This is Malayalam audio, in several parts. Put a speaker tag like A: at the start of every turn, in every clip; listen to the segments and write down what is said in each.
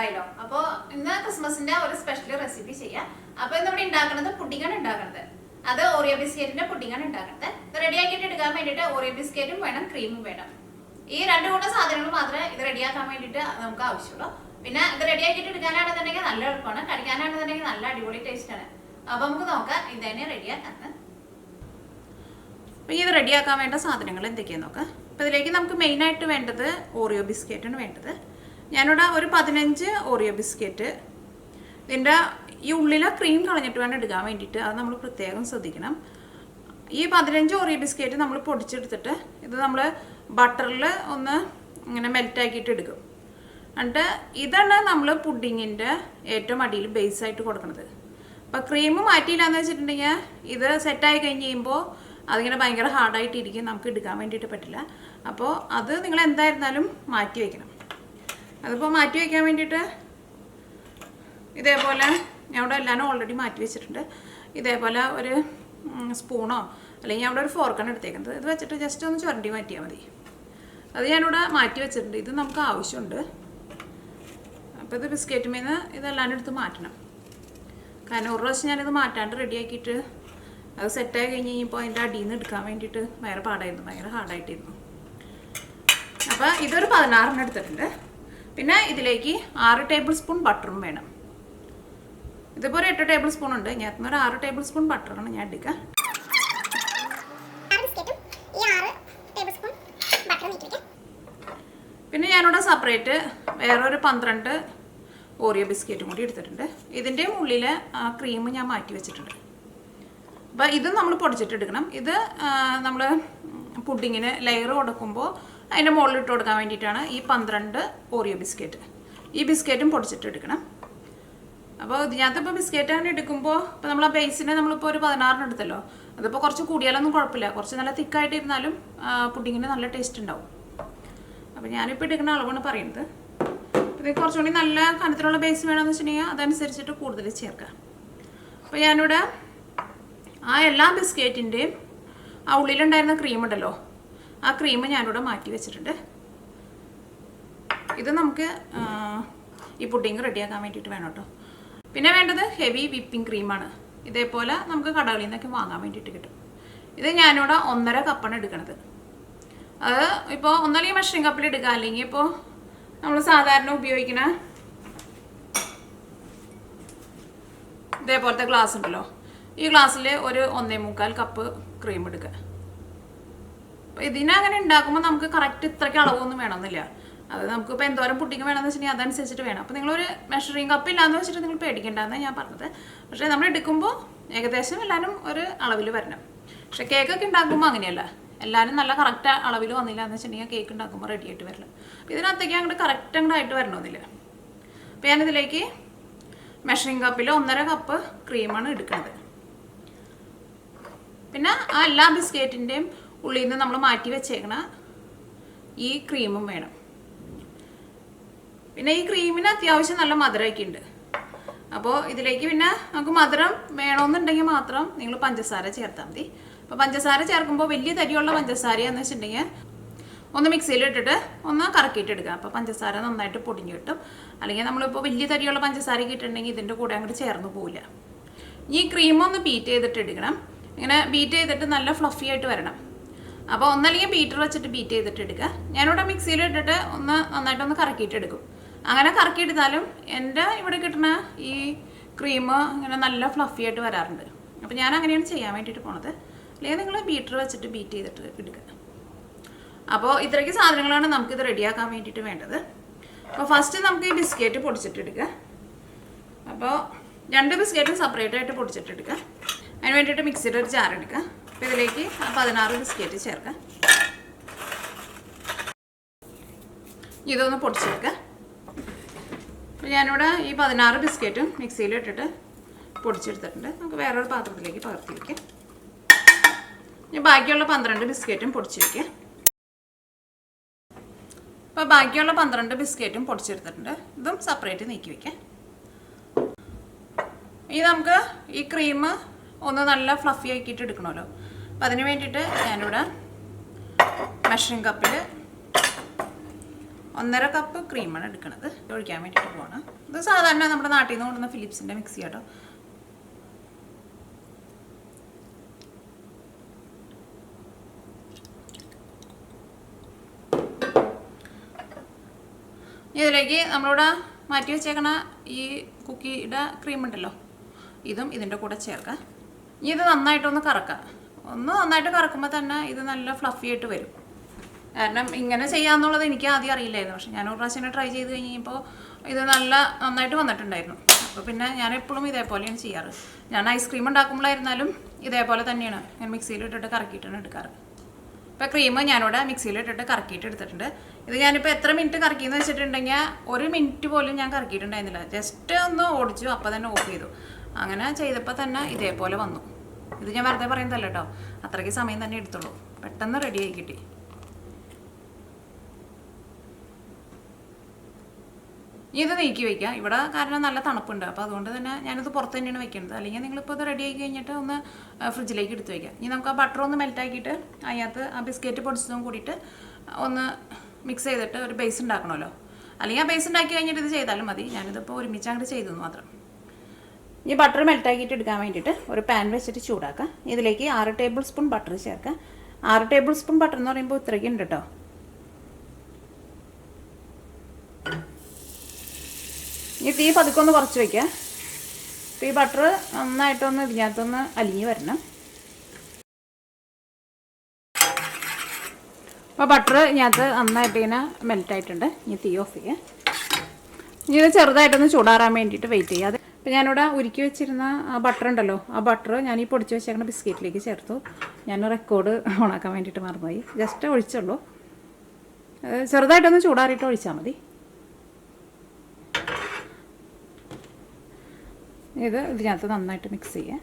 A: ആയല്ലോ. അപ്പോൾ ഇന്ന് ക്രിസ്മസിന്റെ ഒരു സ്പെഷ്യൽ റെസിപ്പി ചെയ്യാം. അപ്പോൾ ഇന്ന് ഇവിടെ ഉണ്ടാക്കുന്നത് പുഡിംഗാണ് ഉണ്ടാക്കുന്നത്. അത് ഓറിയോ ബിസ്ക്കറ്റിന്റെ പുഡിംഗാണ് ഉണ്ടാക്കുന്നത്. ഇത് റെഡിയാക്കിയിട്ട് എടുക്കാൻ വേണ്ടിയിട്ട് ഓറിയോ ബിസ്ക്കറ്റും വേണം, ക്രീമും വേണം. ഈ രണ്ട് കൂട്ടം സാധനങ്ങൾ മാത്രമേ ഇത് റെഡിയാക്കാൻ വേണ്ടിയിട്ട് നമുക്ക് ആവശ്യമുള്ളൂ. പിന്നെ ഇത് റെഡിയാക്കിയിട്ട് എടുക്കാനാണെന്നുണ്ടെങ്കിൽ നല്ല എളുപ്പമാണ്, കഴിക്കാനാണെന്നുണ്ടെങ്കിൽ നല്ല അടിപൊളി ടേസ്റ്റ് ആണ്. അപ്പോൾ നമുക്ക് നോക്കാം ഇതന്നെ റെഡിയാക്കാന്ന്. അപ്പോൾ ഇത് റെഡിയാക്കാൻ വേണ്ട സാധനങ്ങൾ എന്തൊക്കെയാണെന്ന് നോക്കാം. അപ്പോൾ ഇതിലേക്ക് നമുക്ക് മെയിനായിട്ട് വേണ്ടത് ഓറിയോ ബിസ്ക്കറ്റാണ് വേണ്ടത്. ഞാനിവിടെ ഒരു 15 ഓറിയോ ബിസ്ക്കറ്റ്. ഇതിൻ്റെ ഈ ഉള്ളിലെ ക്രീം കളഞ്ഞിട്ട് വേണം എടുക്കാൻ വേണ്ടിയിട്ട്. അത് നമ്മൾ പ്രത്യേകം ശ്രദ്ധിക്കണം. ഈ 15 ഓറിയോ ബിസ്ക്കറ്റ് നമ്മൾ പൊടിച്ചെടുത്തിട്ട് ഇത് നമ്മൾ ബട്ടറിൽ ഒന്ന് ഇങ്ങനെ മെൽറ്റാക്കിയിട്ട് എടുക്കും. എന്നിട്ട് ഇതാണ് നമ്മൾ പുഡിങ്ങിൻ്റെ ഏറ്റവും അടിയിൽ ബേസായിട്ട് കൊടുക്കുന്നത്. അപ്പോൾ ക്രീം മാറ്റിയില്ല എന്ന് വെച്ചിട്ടുണ്ടെങ്കിൽ ഇത് സെറ്റായി കഴിഞ്ഞ് കഴിയുമ്പോൾ അതിങ്ങനെ ഭയങ്കര ഹാർഡായിട്ടിരിക്കും, നമുക്ക് എടുക്കാൻ വേണ്ടിയിട്ട് പറ്റില്ല. അപ്പോൾ അത് നിങ്ങൾ എന്തായിരുന്നാലും മാറ്റി വയ്ക്കണം. അതിപ്പോൾ മാറ്റി വയ്ക്കാൻ വേണ്ടിയിട്ട് ഇതേപോലെ ഞാൻ ഇവിടെ എല്ലാം ഓൾറെഡി മാറ്റി വെച്ചിട്ടുണ്ട്. ഇതേപോലെ ഒരു സ്പൂണോ അല്ലെങ്കിൽ ഞാൻ ഇവിടെ ഒരു ഫോർക്കാണ് എടുത്തേക്കുന്നത്. ഇത് വെച്ചിട്ട് ജസ്റ്റ് ഒന്ന് ചുരണ്ടി മാറ്റിയാൽ മതി. അത് ഞാനിവിടെ മാറ്റി വെച്ചിട്ടുണ്ട്. ഇത് നമുക്ക് ആവശ്യമുണ്ട്. അപ്പോൾ ഇത് ബിസ്ക്കറ്റുമേൽ നിന്ന് ഇതെല്ലാം എടുത്ത് മാറ്റണം. കാരണം ഒരു പ്രാവശ്യം ഞാനിത് മാറ്റാണ്ട് റെഡിയാക്കിയിട്ട് അത് സെറ്റായി കഴിഞ്ഞ് കഴിഞ്ഞപ്പോൾ അതിൻ്റെ അടിയിൽ നിന്ന് എടുക്കാൻ വേണ്ടിയിട്ട് ഭയങ്കര പാടായിരുന്നു, ഭയങ്കര ഹാർഡായിട്ടിരുന്നു. അപ്പോൾ ഇതൊരു 16 എടുത്തിട്ടുണ്ട്. പിന്നെ ഇതിലേക്ക് 6 ടേബിൾ സ്പൂൺ ബട്ടറും വേണം. ഇതിപ്പോൾ ഒരു 8 ടേബിൾ സ്പൂൺ ഉണ്ട്. ഞാൻ ഒരു 6 ടേബിൾ സ്പൂൺ ബട്ടറാണ് ഞാൻ എടുക്കുക. പിന്നെ ഞാനിവിടെ സെപ്പറേറ്റ് വേറൊരു 12 ഓറിയോ ബിസ്ക്കറ്റും കൂടി എടുത്തിട്ടുണ്ട്. ഇതിൻ്റെ ഉള്ളിൽ ക്രീം ഞാൻ മാറ്റി വെച്ചിട്ടുണ്ട്. അപ്പോൾ ഇത് നമ്മൾ പൊടിച്ചിട്ടെടുക്കണം. ഇത് നമ്മൾ പുഡിങ്ങിന് ലെയർ കൊടുക്കുമ്പോൾ അതിൻ്റെ മുകളിൽ ഇട്ട് കൊടുക്കാൻ വേണ്ടിയിട്ടാണ് ഈ 12 ഓറിയോ ബിസ്ക്കറ്റ്. ഈ ബിസ്ക്കറ്റും പൊടിച്ചിട്ടെടുക്കണം. അപ്പോൾ ഇതിനകത്തിപ്പോൾ ബിസ്ക്കറ്റ് അങ്ങനെ എടുക്കുമ്പോൾ ഇപ്പോൾ നമ്മൾ ആ ബേസിന് നമ്മളിപ്പോൾ ഒരു 16 എടുത്തല്ലോ. അതിപ്പോൾ കുറച്ച് കൂടിയാലൊന്നും കുഴപ്പമില്ല. കുറച്ച് നല്ല തിക്കായിട്ടിരുന്നാലും പുഡിങ്ങിന് നല്ല ടേസ്റ്റ് ഉണ്ടാവും. അപ്പോൾ ഞാനിപ്പോൾ എടുക്കുന്ന അളവാണ് പറയുന്നത്. ഇത് കുറച്ചുകൂടി നല്ല കനത്തിലുള്ള ബേസ് വേണമെന്ന് വെച്ചിട്ടുണ്ടെങ്കിൽ അതനുസരിച്ചിട്ട് കൂടുതൽ ചേർക്കാം. അപ്പോൾ ഞാനിവിടെ ആ എല്ലാ ബിസ്ക്കറ്റിൻ്റെയും ആ ഉള്ളിലുണ്ടായിരുന്ന ക്രീം ഉണ്ടല്ലോ, ആ ക്രീം ഞാനിവിടെ മാറ്റി വെച്ചിട്ടുണ്ട്. ഇത് നമുക്ക് ഈ പുഡിങ് റെഡിയാക്കാൻ വേണ്ടിയിട്ട് വേണം കേട്ടോ. പിന്നെ വേണ്ടത് ഹെവി വിപ്പിംഗ് ക്രീമാണ്. ഇതേപോലെ നമുക്ക് കടകളിൽ നിന്നൊക്കെ വാങ്ങാൻ വേണ്ടിയിട്ട് കിട്ടും. ഇത് ഞാനിവിടെ 1.5 കപ്പാണ് എടുക്കുന്നത്. അത് ഇപ്പോൾ ഒന്നല്ലെങ്കിൽ മെഷറിംഗ് കപ്പിൽ എടുക്കുക, അല്ലെങ്കിൽ ഇപ്പോൾ നമ്മൾ സാധാരണ ഉപയോഗിക്കുന്ന ഇതേപോലത്തെ ഗ്ലാസ് ഉണ്ടല്ലോ, ഈ ഗ്ലാസ്സിൽ ഒരു 1.25 കപ്പ് ക്രീം എടുക്കുക. അപ്പോൾ ഇതിനങ്ങനെ ഉണ്ടാക്കുമ്പോൾ നമുക്ക് കറക്റ്റ് ഇത്രയ്ക്ക് അളവൊന്നും വേണമെന്നില്ല. അത് നമുക്കിപ്പോൾ എന്തോരം പുഡിങ് വേണമെന്ന് വെച്ചിട്ടുണ്ടെങ്കിൽ അതനുസരിച്ചിട്ട് വേണം. അപ്പോൾ നിങ്ങളൊരു മെഷറിംഗ് കപ്പ് ഇല്ലാന്ന് വെച്ചിട്ട് നിങ്ങൾ പേടിക്കേണ്ടതെന്നാണ് ഞാൻ പറഞ്ഞത്. പക്ഷേ നമ്മൾ എടുക്കുമ്പോൾ ഏകദേശം എല്ലാവരും ഒരു അളവിൽ വരണം. പക്ഷേ കേക്കൊക്കെ ഉണ്ടാക്കുമ്പോൾ അങ്ങനെയല്ല, എല്ലാവരും നല്ല കറക്റ്റ് അളവിൽ വന്നില്ല എന്ന് വെച്ചിട്ടുണ്ടെങ്കിൽ കേക്ക് ഉണ്ടാക്കുമ്പോൾ റെഡി ആയിട്ട് വരില്ല. അപ്പോൾ ഇതിനകത്തേക്ക് അങ്ങോട്ട് കറക്റ്റ് അങ്ങോട്ടായിട്ട് വരണമെന്നില്ല. അപ്പോൾ ഞാനിതിലേക്ക് മെഷറിംഗ് കപ്പിൽ 1.5 കപ്പ് ക്രീമാണ് എടുക്കുന്നത്. പിന്നെ ആ എല്ലാ ബിസ്ക്കറ്റിൻ്റെയും ഉള്ളിൽ നിന്ന് നമ്മൾ മാറ്റി വെച്ചേക്കണ ഈ ക്രീമും വേണം. പിന്നെ ഈ ക്രീമിന് അത്യാവശ്യം നല്ല മധുരമൊക്കെ ഉണ്ട്. അപ്പോൾ ഇതിലേക്ക് പിന്നെ നമുക്ക് മധുരം വേണമെന്നുണ്ടെങ്കിൽ മാത്രം നിങ്ങൾ പഞ്ചസാര ചേർത്താൽ മതി. അപ്പോൾ പഞ്ചസാര ചേർക്കുമ്പോൾ വലിയ തരിയുള്ള പഞ്ചസാരയാണെന്ന് വെച്ചിട്ടുണ്ടെങ്കിൽ ഒന്ന് മിക്സിയിൽ ഇട്ടിട്ട് ഒന്ന് കറക്കിയിട്ട് എടുക്കുക. അപ്പോൾ പഞ്ചസാര നന്നായിട്ട് പൊടിഞ്ഞ് കിട്ടും. അല്ലെങ്കിൽ നമ്മളിപ്പോൾ വലിയ തരിയുള്ള പഞ്ചസാരയൊക്കെ ഇട്ടിട്ടുണ്ടെങ്കിൽ ഇതിൻ്റെ കൂടെ അങ്ങോട്ട് ചേർന്ന് പോവില്ല. ഈ ക്രീമൊന്ന് ബീറ്റ് ചെയ്തിട്ട് എടുക്കണം. ഇങ്ങനെ ബീറ്റ് ചെയ്തിട്ട് നല്ല ഫ്ലഫി ആയിട്ട് വരണം. അപ്പോൾ ഒന്നല്ലെങ്കിൽ ബീറ്റർ വെച്ചിട്ട് ബീറ്റ് ചെയ്തിട്ട് എടുക്കുക. ഞാനിവിടെ മിക്സിയിൽ ഇട്ടിട്ട് ഒന്ന് നന്നായിട്ടൊന്ന് കറക്കിയിട്ട് എടുക്കും. അങ്ങനെ കറക്കിയെടുത്താലും എൻ്റെ ഇവിടെ കിട്ടുന്ന ഈ ക്രീം ഇങ്ങനെ നല്ല ഫ്ലഫി ആയിട്ട് വരാറുണ്ട്. അപ്പോൾ ഞാൻ അങ്ങനെയാണ് ചെയ്യാൻ വേണ്ടിയിട്ട് പോണത്. അല്ലെങ്കിൽ നിങ്ങൾ ബീറ്റർ വെച്ചിട്ട് ബീറ്റ് ചെയ്തിട്ട് എടുക്കുക. അപ്പോൾ ഇത്രയ്ക്ക് സാധനങ്ങളാണ് നമുക്കിത് റെഡിയാക്കാൻ വേണ്ടിയിട്ട് വേണ്ടത്. അപ്പോൾ ഫസ്റ്റ് നമുക്ക് ഈ ബിസ്ക്കറ്റ് പൊടിച്ചിട്ടെടുക്കുക. അപ്പോൾ 2 ബിസ്ക്കറ്റും സെപ്പറേറ്റ് ആയിട്ട് പൊടിച്ചിട്ടെടുക്കുക. അതിന് വേണ്ടിയിട്ട് മിക്സിയുടെ ഒരു ജാർ എടുക്കുക. അപ്പോൾ ഇതിലേക്ക് 16 ബിസ്ക്കറ്റ് ചേർക്കുക. ഇതൊന്ന് പൊടിച്ചെടുക്കുക. അപ്പോൾ ഞാനിവിടെ ഈ 16 ബിസ്ക്കറ്റും മിക്സിയിൽ ഇട്ടിട്ട് പൊടിച്ചെടുത്തിട്ടുണ്ട്. നമുക്ക് വേറൊരു പാത്രത്തിലേക്ക് പകർത്തി വയ്ക്കാം. ഇനി ബാക്കിയുള്ള 12 ബിസ്ക്കറ്റും പൊടിച്ച് വയ്ക്കുക. അപ്പോൾ ബാക്കിയുള്ള 12 ബിസ്ക്കറ്റും പൊടിച്ചെടുത്തിട്ടുണ്ട്. ഇതും സെപ്പറേറ്റ് നീക്കി വയ്ക്കാം. ഇനി നമുക്ക് ഈ ക്രീം ഒന്ന് നല്ല ഫ്ലഫി ആക്കിയിട്ട് എടുക്കണമല്ലോ. അപ്പോൾ അതിന് വേണ്ടിയിട്ട് ഞാനിവിടെ മെഷറിംഗ് കപ്പിൽ 1.5 കപ്പ് ക്രീമാണ് എടുക്കുന്നത്. ഒഴിക്കാൻ വേണ്ടിയിട്ട് പോകണം. ഇത് സാധാരണ നമ്മുടെ നാട്ടിൽ നിന്ന് കൊണ്ടുവന്ന ഫിലിപ്സിൻ്റെ മിക്സി കേട്ടോ. ഇതിലേക്ക് നമ്മളിവിടെ മാറ്റി വെച്ചേക്കണ ഈ കുക്കിയുടെ ക്രീം ഉണ്ടല്ലോ, ഇതും ഇതിൻ്റെ കൂടെ ചേർക്കാം. ഇനി ഇത് നന്നായിട്ടൊന്ന് കറക്കാം. നന്നായിട്ട് കറക്കുമ്പോൾ തന്നെ ഇത് നല്ല ഫ്ലഫി ആയിട്ട് വരും. കാരണം ഇങ്ങനെ ചെയ്യാമെന്നുള്ളത് എനിക്ക് ആദ്യം അറിയില്ലായിരുന്നു. പക്ഷെ ഞാൻ ഒരു പ്രാവശ്യം ട്രൈ ചെയ്ത് കഴിഞ്ഞപ്പോൾ ഇത് നന്നായിട്ട് വന്നിട്ടുണ്ടായിരുന്നു. അപ്പോൾ പിന്നെ ഞാൻ എപ്പോഴും ഇതേപോലെയാണ് ചെയ്യാറ്. ഞാൻ ഐസ്ക്രീം ഉണ്ടാക്കുമ്പോഴായിരുന്നാലും ഇതേപോലെ തന്നെയാണ് ഞാൻ മിക്സിയിലിട്ടിട്ട് കറക്കിയിട്ടാണ് എടുക്കാറ്. ഇപ്പോൾ ക്രീം ഞാനിവിടെ മിക്സിയിലിട്ടിട്ട് കറക്കിയിട്ട് എടുത്തിട്ടുണ്ട്. ഇത് ഞാനിപ്പോൾ എത്ര മിനിറ്റ് കറക്കിയെന്ന് വെച്ചിട്ടുണ്ടെങ്കിൽ 1 മിനിറ്റ് പോലും ഞാൻ കറക്കിയിട്ടുണ്ടായിരുന്നില്ല. ജസ്റ്റ് ഒന്ന് ഓടിച്ചു, അപ്പോൾ തന്നെ ഓഫ് ചെയ്തു. അങ്ങനെ ചെയ്തപ്പോൾ തന്നെ ഇതേപോലെ വന്നു. ഇത് ഞാൻ വെറുതെ പറയുന്നതല്ല കേട്ടോ, അത്രയ്ക്ക് സമയം തന്നെ എടുത്തുള്ളൂ. പെട്ടെന്ന് റെഡിയായി കിട്ടി. ഇത് നീക്കി വയ്ക്കുക. ഇവിടെ കാരണം നല്ല തണുപ്പുണ്ട്, അപ്പോൾ അതുകൊണ്ട് തന്നെ ഞാനിത് പുറത്ത് തന്നെയാണ് വെക്കുന്നത്. അല്ലെങ്കിൽ നിങ്ങളിപ്പോൾ ഇത് റെഡി ആയി കഴിഞ്ഞിട്ട് ഒന്ന് ഫ്രിഡ്ജിലേക്ക് എടുത്ത് വയ്ക്കുക. ഇനി നമുക്ക് ആ ബട്ടർ ഒന്ന് മെൽറ്റാക്കിയിട്ട് അതിനകത്ത് ആ ബിസ്ക്കറ്റ് പൊടിച്ചതും കൂടിയിട്ട് ഒന്ന് മിക്സ് ചെയ്തിട്ട് ഒരു ബേസ് ഉണ്ടാക്കണമല്ലോ. അല്ലെങ്കിൽ ആ ബേസ് ഉണ്ടാക്കി കഴിഞ്ഞിട്ട് ഇത് ചെയ്താലും മതി. ഞാനിതിപ്പോൾ ഒരുമിച്ച് അങ്ങോട്ട് ചെയ്തു മാത്രം. ഈ ബട്ടർ മെൽറ്റാക്കിയിട്ട് എടുക്കാൻ വേണ്ടിയിട്ട് ഒരു പാൻ വെച്ചിട്ട് ചൂടാക്കാം. ഇതിലേക്ക് 6 ടേബിൾ സ്പൂൺ ബട്ടർ ചേർക്കാം. 6 ടേബിൾ സ്പൂൺ ബട്ടർ എന്ന് പറയുമ്പോൾ ഇത്രയ്ക്ക് ഉണ്ട് കേട്ടോ. ഈ തീ പതുക്കൊന്ന് കുറച്ച് വയ്ക്കുക. ഈ ബട്ടർ നന്നായിട്ടൊന്ന് ഇതിനകത്തൊന്ന് അലിഞ്ഞ് വരണം. അപ്പോൾ ബട്ടർ ഇതിനകത്ത് നന്നായിട്ട് ഇങ്ങനെ മെൽറ്റായിട്ടുണ്ട്. ഇനി തീ ഓഫ് ചെയ്യുക. ഇനി ഇത് ചെറുതായിട്ടൊന്ന് ചൂടാറാൻ വേണ്ടിയിട്ട് വെയിറ്റ് ചെയ്യുക. അപ്പോൾ ഞാനിവിടെ ഉരുക്കി വെച്ചിരുന്ന ആ ബട്ടർ ഉണ്ടല്ലോ, ആ ബട്ടർ ഞാൻ ഈ പൊടിച്ച് വെച്ചേക്കുന്ന ബിസ്ക്കറ്റിലേക്ക് ചേർത്തു. ഞാൻ റെക്കോർഡ് ഓണാക്കാൻ വേണ്ടിയിട്ട് മറന്നുപോയി. ജസ്റ്റ് ഒഴിച്ചുള്ളൂ. ചെറുതായിട്ടൊന്ന് ചൂടാറിയിട്ട് ഒഴിച്ചാൽ മതി. ഇതിനകത്ത് നന്നായിട്ട് മിക്സ് ചെയ്യുക.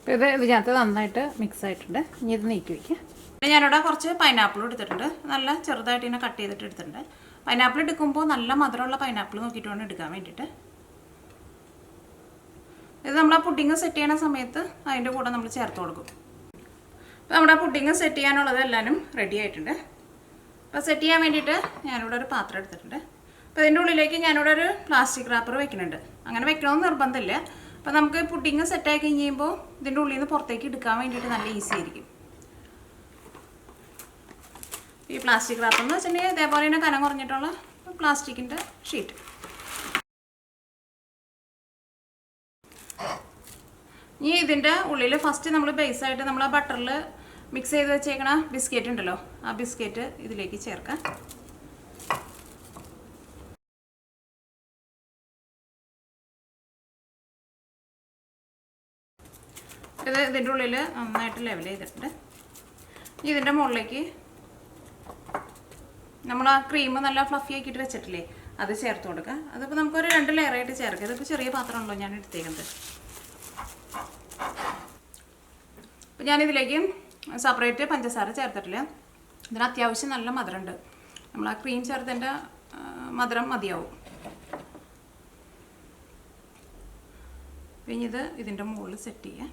A: അപ്പോൾ ഇതിനകത്ത് നന്നായിട്ട് മിക്സ് ആയിട്ടുണ്ട്. ഇനി ഇത് നീക്കി വയ്ക്കുക. ഞാനിവിടെ കുറച്ച് പൈനാപ്പിൾ എടുത്തിട്ടുണ്ട്. നല്ല ചെറുതായിട്ട് ഇങ്ങനെ കട്ട് ചെയ്തിട്ട് എടുത്തിട്ടുണ്ട്. പൈനാപ്പിൾ എടുക്കുമ്പോൾ നല്ല മധുരമുള്ള പൈനാപ്പിൾ നോക്കിയിട്ട് വേണം എടുക്കാൻ വേണ്ടിയിട്ട്. ഇത് നമ്മൾ ആ പുഡിങ് സെറ്റ് ചെയ്യുന്ന സമയത്ത് അതിൻ്റെ കൂടെ നമ്മൾ ചേർത്ത് കൊടുക്കും. അപ്പോൾ നമ്മുടെ പുഡിങ് സെറ്റ് ചെയ്യാനുള്ളത് എല്ലാവരും റെഡി ആയിട്ടുണ്ട്. അപ്പോൾ സെറ്റ് ചെയ്യാൻ വേണ്ടിയിട്ട് ഞാനിവിടെ ഒരു പാത്രം എടുത്തിട്ടുണ്ട്. അപ്പോൾ ഇതിൻ്റെ ഉള്ളിലേക്ക് ഞാനിവിടെ ഒരു പ്ലാസ്റ്റിക് റാപ്പർ വെക്കുന്നുണ്ട്. അങ്ങനെ വെക്കണമെന്ന് നിർബന്ധമില്ല. അപ്പോൾ നമുക്ക് പുഡിങ് സെറ്റായി കഴിയുമ്പോൾ ഇതിൻ്റെ ഉള്ളിൽ നിന്ന് പുറത്തേക്ക് എടുക്കാൻ വേണ്ടിയിട്ട് നല്ല ഈസി ആയിരിക്കും. ഈ പ്ലാസ്റ്റിക് റാപ്പർ എന്ന് വെച്ചിട്ടുണ്ടെങ്കിൽ ഇതേപോലെ തന്നെ കനം കുറഞ്ഞിട്ടുള്ള പ്ലാസ്റ്റിക്കിൻ്റെ ഷീറ്റ്. ഇനി ഇതിൻ്റെ ഉള്ളിൽ ഫസ്റ്റ് നമ്മൾ ബേസായിട്ട് നമ്മൾ ആ ബട്ടറിൽ മിക്സ് ചെയ്ത് വെച്ചേക്കണ ബിസ്ക്കറ്റ് ഉണ്ടല്ലോ, ആ ബിസ്ക്കറ്റ് ഇതിലേക്ക് ചേർക്കാം. ഇതിൻ്റെ ഉള്ളിൽ നന്നായിട്ട് ലെവൽ ചെയ്തിട്ടുണ്ട്. ഇതിൻ്റെ മുകളിലേക്ക് നമ്മൾ ആ ക്രീം നല്ല ഫ്ലഫി ആക്കിയിട്ട് വെച്ചിട്ടില്ലേ, അത് ചേർത്ത് കൊടുക്കുക. അതിപ്പോൾ നമുക്കൊരു 2 ലെയറായിട്ട് ചേർക്കാം. ഇതിപ്പോൾ ചെറിയ പാത്രമാണല്ലോ ഞാൻ എടുത്തേക്കുന്നത്. അപ്പോൾ ഞാനിതിലേക്ക് സെപ്പറേറ്റ് പഞ്ചസാര ചേർത്തിട്ടില്ല. ഇതിന് അത്യാവശ്യം നല്ല മധുരമുണ്ട്. നമ്മൾ ആ ക്രീം ചേർത്തതിൻ്റെ മധുരം മതിയാവും. പിന്നെ ഇത് ഇതിൻ്റെ മുകളിൽ സെറ്റ് ചെയ്യാം.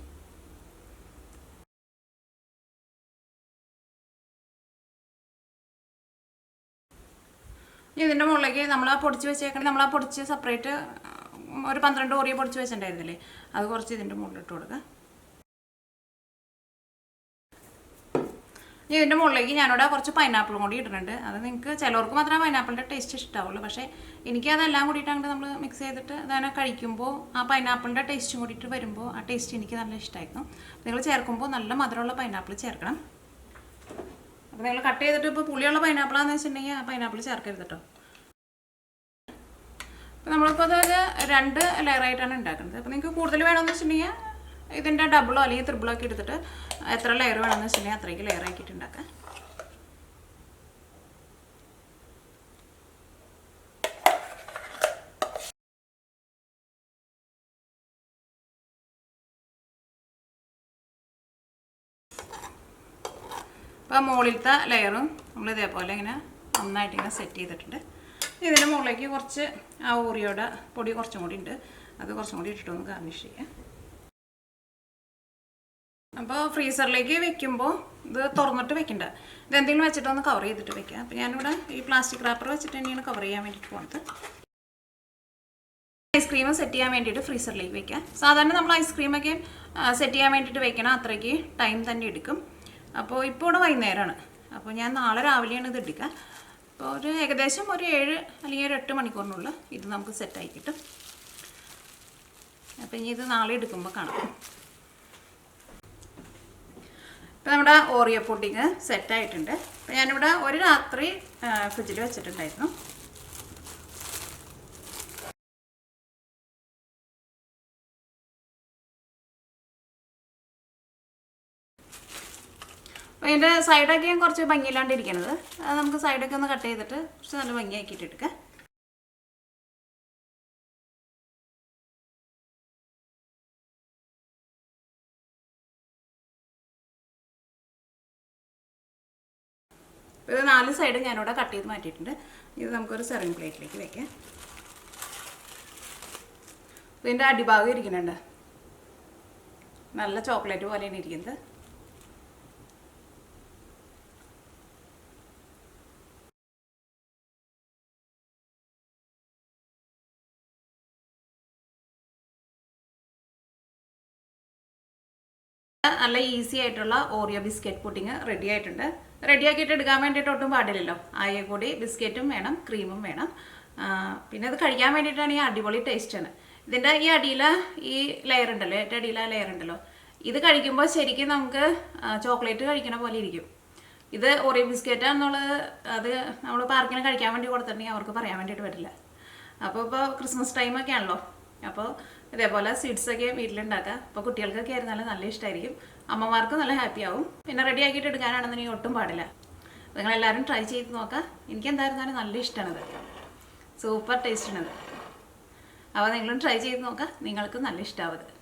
A: ഇതിൻ്റെ മുകളിലേക്ക് നമ്മൾ ആ പൊടിച്ച് വെച്ചേക്കണേ, നമ്മൾ ആ പൊടിച്ച് സെപ്പറേറ്റ് ഒരു 12 ഓറിയോ പൊടിച്ച് വെച്ചിട്ടുണ്ടായിരുന്നില്ലേ, അത് കുറച്ച് ഇതിൻ്റെ മുകളിലിട്ട് കൊടുക്കുക. ഇതിൻ്റെ മുകളിലേക്ക് ഞാനിവിടെ കുറച്ച് പൈനാപ്പിളും കൂടി ഇടുന്നുണ്ട്. അത് നിങ്ങൾക്ക് ചിലവർക്ക് മാത്രമേ പൈനാപ്പിളിൻ്റെ ടേസ്റ്റ് ഇഷ്ടമാവുള്ളൂ. പക്ഷേ എനിക്കതെല്ലാം കൂടിയിട്ട് അങ്ങോട്ട് നമ്മൾ മിക്സ് ചെയ്തിട്ട് അതങ്ങനെ കഴിക്കുമ്പോൾ ആ പൈനാപ്പിളിൻ്റെ ടേസ്റ്റും കൂടിയിട്ട് വരുമ്പോൾ ആ ടേസ്റ്റ് എനിക്ക് നല്ല ഇഷ്ടമായിരുന്നു. നിങ്ങൾ ചേർക്കുമ്പോൾ നല്ല മധുരമുള്ള പൈനാപ്പിൾ ചേർക്കണം. അപ്പോൾ നിങ്ങൾ കട്ട് ചെയ്തിട്ട് ഇപ്പോൾ പുളിയുള്ള പൈനാപ്പിളാണെന്ന് വെച്ചിട്ടുണ്ടെങ്കിൽ ആ പൈനാപ്പിൾ ചേർക്കരുത് കേട്ടോ. അപ്പോൾ നമ്മളിപ്പോൾ അതൊരു 2 ലെയറായിട്ടാണ് ഉണ്ടാക്കുന്നത്. അപ്പോൾ നിങ്ങൾക്ക് കൂടുതൽ വേണമെന്ന് വെച്ചിട്ടുണ്ടെങ്കിൽ ഇതിൻ്റെ ഡബിളോ അല്ലെങ്കിൽ ത്രിബിളോ ഒക്കെ എടുത്തിട്ട് എത്ര ലെയർ വേണമെന്ന് വെച്ചിട്ടുണ്ടെങ്കിൽ അത്രയ്ക്ക് ലെയർ ആക്കിയിട്ട് ഉണ്ടാക്കാം. അപ്പോൾ മുകളിലത്തെ ലെയറും നമ്മൾ ഇതേപോലെ ഇങ്ങനെ നന്നായിട്ട് ഇങ്ങനെ സെറ്റ് ചെയ്തിട്ടുണ്ട്. ഇതിൻ്റെ മുകളിലേക്ക് കുറച്ച് ആ ഓറിയോയുടെ പൊടി കുറച്ചും കൂടി ഉണ്ട്, അത് കുറച്ചും കൂടി ഇട്ടിട്ടൊന്ന് ഗാർണിഷ് ചെയ്യാം.
B: അപ്പോൾ ഫ്രീസറിലേക്ക് വെക്കുമ്പോൾ ഇത് തുറന്നിട്ട് വെക്കണ്ട, ഇതെന്തെങ്കിലും വെച്ചിട്ടൊന്ന് കവർ ചെയ്തിട്ട് വെക്കാം. അപ്പോൾ ഞാനിവിടെ ഈ പ്ലാസ്റ്റിക് റാപ്പർ വെച്ചിട്ട് തന്നെയാണ് കവർ ചെയ്യാൻ വേണ്ടിയിട്ട് പോകുന്നത്. ഐസ്ക്രീം സെറ്റ് ചെയ്യാൻ വേണ്ടിയിട്ട് ഫ്രീസറിലേക്ക് വെക്കാം. സാധാരണ നമ്മൾ ഐസ്ക്രീമൊക്കെ സെറ്റ് ചെയ്യാൻ വേണ്ടിയിട്ട് വെക്കണം, അത്രയ്ക്ക് ടൈം തന്നെ എടുക്കും. അപ്പോൾ ഇപ്പോൾ ഇവിടെ വൈകുന്നേരമാണ്, അപ്പോൾ ഞാൻ നാളെ രാവിലെയാണ് ഇത് എടുക്കുക. അപ്പോൾ ഏകദേശം ഒരു 7 അല്ലെങ്കിൽ ഒരു 8 മണിക്കൂറിനുള്ളിൽ ഇത് നമുക്ക് സെറ്റായി കിട്ടും. അപ്പോൾ ഇനി ഇത് നാളെ എടുക്കുമ്പോൾ കാണാം. ഇപ്പോൾ നമ്മുടെ ഓറിയോ പുഡിങ് സെറ്റായിട്ടുണ്ട്. അപ്പോൾ ഞാനിവിടെ ഒരു രാത്രി ഫ്രിഡ്ജിൽ വെച്ചിട്ടുണ്ടായിരുന്നു. അപ്പോൾ അതിൻ്റെ സൈഡൊക്കെ ഞാൻ കുറച്ച് ഭംഗിയില്ലാണ്ടിരിക്കണത്, അത് നമുക്ക് സൈഡൊക്കെ ഒന്ന് കട്ട് ചെയ്തിട്ട് കുറച്ച് നല്ല ഭംഗിയാക്കിയിട്ട് എടുക്കാം. ഇത് 4 സൈഡ് ഞാനിവിടെ കട്ട് ചെയ്ത് മാറ്റിയിട്ടുണ്ട്. ഇത് നമുക്കൊരു സെർവിങ് പ്ലേറ്റിലേക്ക് വെക്കാം. ഇതിൻ്റെ അടിഭാഗം ഇരിക്കുന്നുണ്ട്, നല്ല ചോക്ലേറ്റ് പോലെയാണ് ഇരിക്കുന്നത്. നല്ല ഈസി ആയിട്ടുള്ള ഓറിയോ ബിസ്ക്കറ്റ് പുഡിങ് റെഡി ആയിട്ടുണ്ട്. റെഡിയാക്കിയിട്ട് എടുക്കാൻ വേണ്ടിയിട്ട് ഒട്ടും പാടില്ലല്ലോ, ആയ കൂടി ബിസ്ക്കറ്റും വേണം, ക്രീമും വേണം. പിന്നെ അത് കഴിക്കാൻ വേണ്ടിയിട്ടാണ് ഈ അടിപൊളി ടേസ്റ്റാണ്. ഇതിൻ്റെ ഈ അടിയിലെ ഈ ലെയർ ഉണ്ടല്ലോ, ഏറ്റവും അടിയിലെ ലെയർ ഉണ്ടല്ലോ, ഇത് കഴിക്കുമ്പോൾ ശരിക്കും നമുക്ക് ചോക്ലേറ്റ് കഴിക്കണ പോലെ ഇരിക്കും. ഇത് ഓറിയോ ബിസ്ക്കറ്റാണെന്നുള്ളത് അത് നമ്മൾ പാർക്കിന് കഴിക്കാൻ വേണ്ടി കൊടുത്തിട്ടുണ്ടെങ്കിൽ അവർക്ക് പറയാൻ വേണ്ടിയിട്ട് പറ്റില്ല. അപ്പോൾ ഇപ്പോൾ ക്രിസ്മസ് ടൈമൊക്കെ ആണല്ലോ, അപ്പോൾ ഇതേപോലെ സ്വീറ്റ്സൊക്കെ വീട്ടിലുണ്ടാക്കുക. അപ്പോൾ കുട്ടികൾക്കൊക്കെ ആയിരുന്നാലും നല്ല ഇഷ്ടമായിരിക്കും, അമ്മമാർക്ക് നല്ല ഹാപ്പി ആവും. പിന്നെ റെഡി ആക്കിയിട്ട് എടുക്കാനാണെന്നുണ്ടെങ്കിൽ ഒട്ടും പാടില്ല. നിങ്ങളെല്ലാവരും ട്രൈ ചെയ്ത് നോക്കാം. എനിക്ക് എന്തായിരുന്നാലും നല്ല ഇഷ്ടമാണത്, സൂപ്പർ ടേസ്റ്റാണത്. അപ്പോൾ നിങ്ങളും ട്രൈ ചെയ്ത് നോക്കാം, നിങ്ങൾക്ക് നല്ല ഇഷ്ടമാവും.